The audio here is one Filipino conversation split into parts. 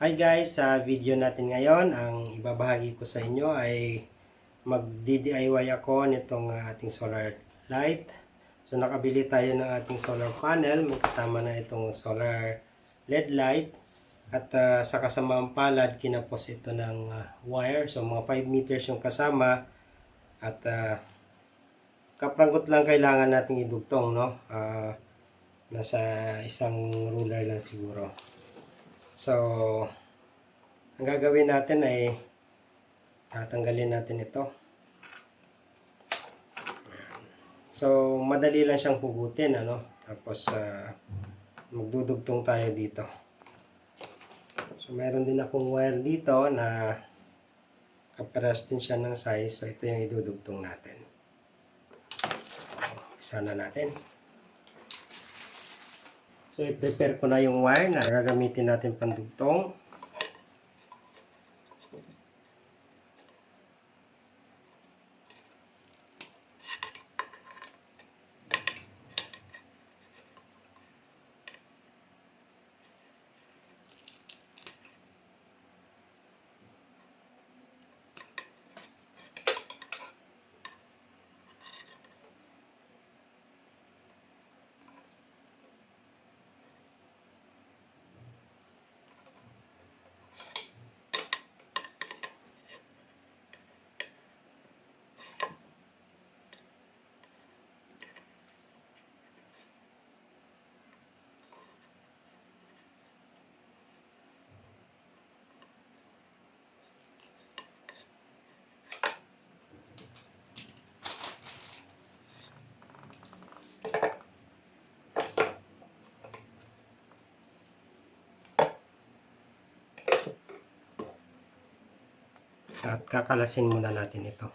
Hi guys, sa video natin ngayon, ang ibabahagi ko sa inyo ay mag-DIY ako nitong ating solar light. So nakabili tayo ng ating solar panel, may kasama na itong solar LED light at sa kasamaang palad kinapos ito ng wire. So mga 5 meters yung kasama at kapranggot lang kailangan nating idugtong, no? Nasa isang ruler lang siguro. So ang gagawin natin ay tatanggalin natin ito. So, madali lang siyang hugutin, ano? Tapos, magdudugtong tayo dito. So, meron din akong wire dito na kapares din siya ng size. So, ito yung idudugtong natin. So, isa na natin. So, i-prepare ko na yung wire na gagamitin natin pandugtong. At kakalasin muna natin ito.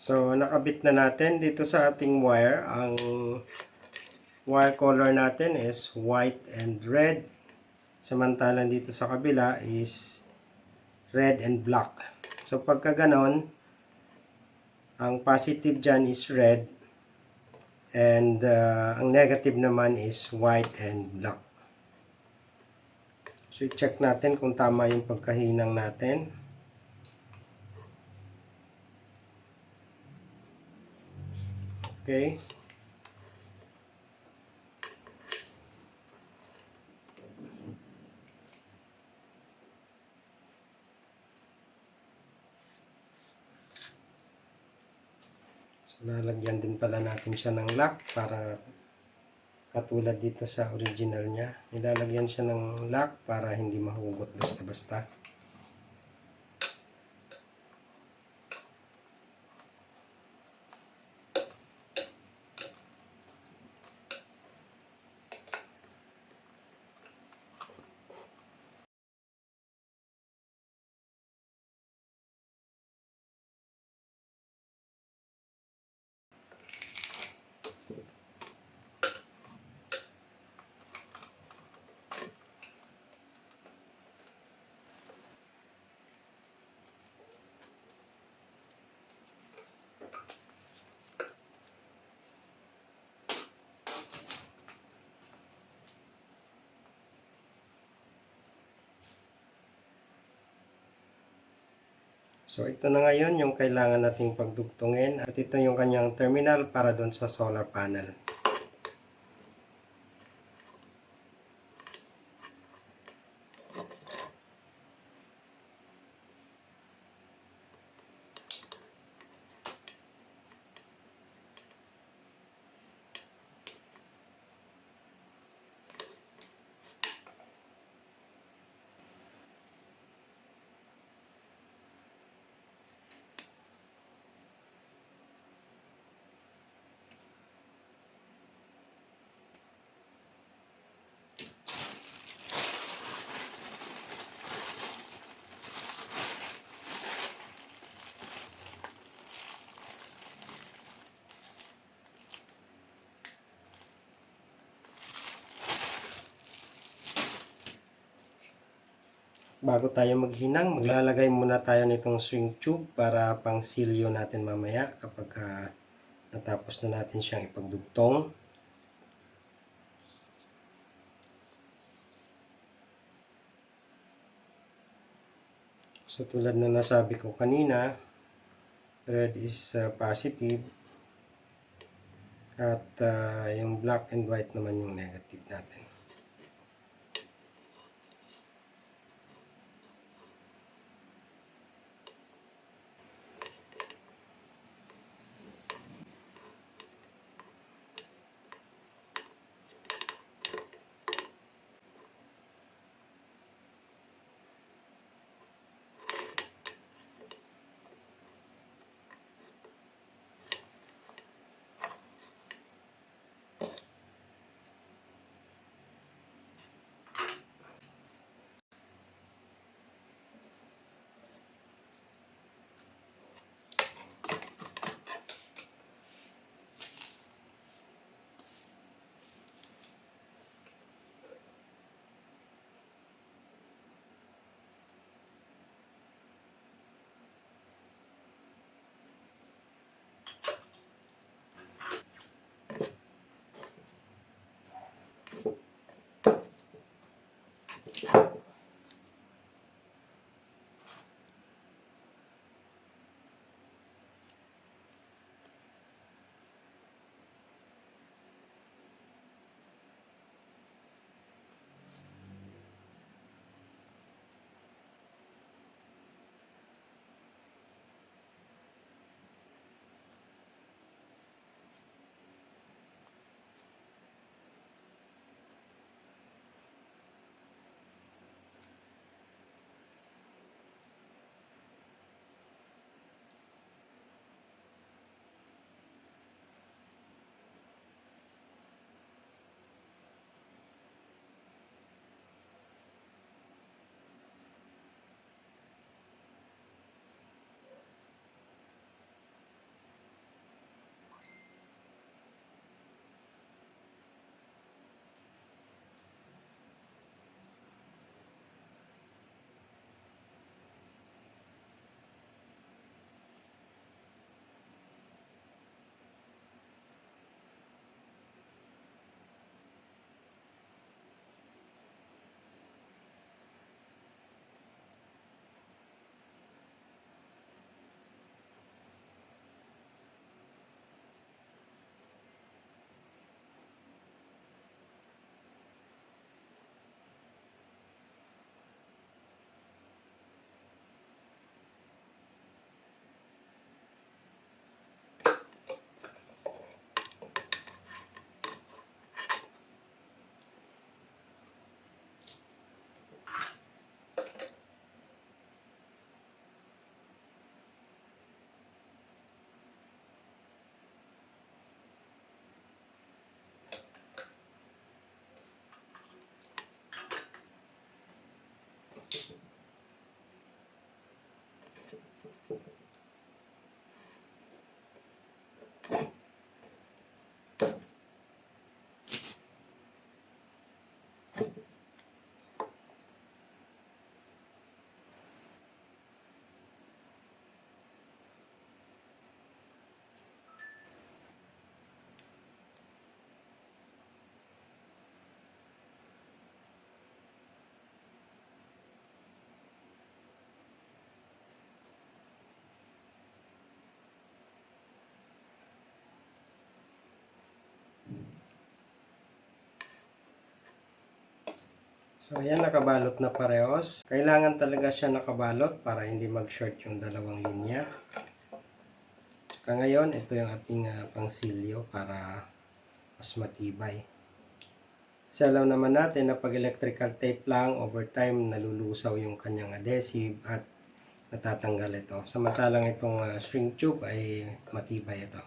So, nakabit na natin dito sa ating wire. Ang wire color natin is white and red. Samantalang dito sa kabila is red and black. So, pagka ganon, ang positive dyan is red and ang negative naman is white and black. So, i-check natin kung tama yung pagkahinang natin. Okay. So, lalagyan din lalagyan pala natin siya ng lock para katulad dito sa original niya. Nilalagyan siya ng lock para hindi mahugot basta-basta. So ito na ngayon yung kailangan nating pagdugtungin at ito yung kanyang terminal para doon sa solar panel. Bago tayo maghinang, maglalagay muna tayo nitong shrink tube para pang silyo natin mamaya kapag natapos na natin siyang ipagdugtong. So tulad na nasabi ko kanina, red is positive at yung black and white naman yung negative natin. So, ayan, nakabalot na parehos. Kailangan talaga siya nakabalot para hindi mag-short yung dalawang linya. Saka ngayon, ito yung ating pangsilyo para mas matibay. Kasi alam naman natin na pag electrical tape lang, over time, nalulusaw yung kanyang adhesive at natatanggal ito. Samantalang itong shrink tube ay matibay ito.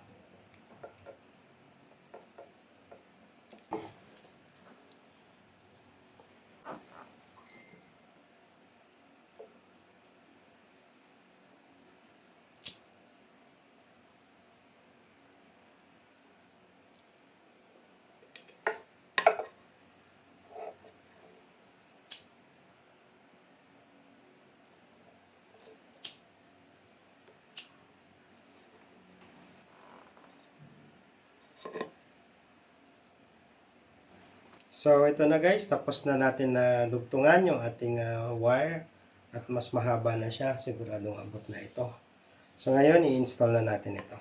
So, ito na guys, tapos na natin na dugtungan yung ating wire at mas mahaba na siya, siguradong abot na ito. So, ngayon, i-install na natin ito.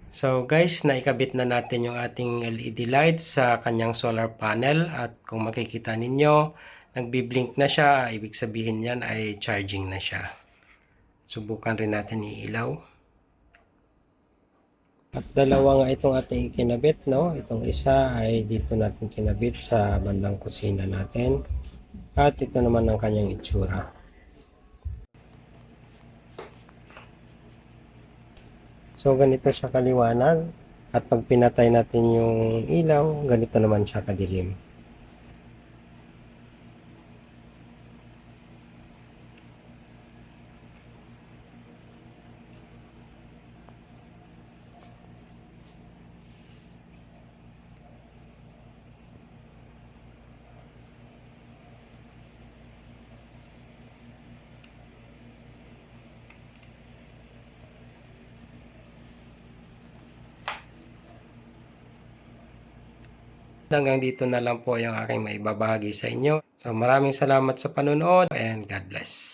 So guys, naikabit na natin yung ating LED light sa kanyang solar panel at kung makikita ninyo, nagbi-blink na siya, ibig sabihin yan ay charging na siya. Subukan rin natin iilaw. At dalawa nga itong ating kinabit, no? Itong isa ay dito natin kinabit sa bandang kusina natin. At ito naman ang kanyang itsura. So, ganito siya kaliwanag. At pag pinatay natin yung ilaw, ganito naman siya kadilim. Hanggang dito na lang po yung aking maibabahagi sa inyo. So maraming salamat sa panonood and God bless.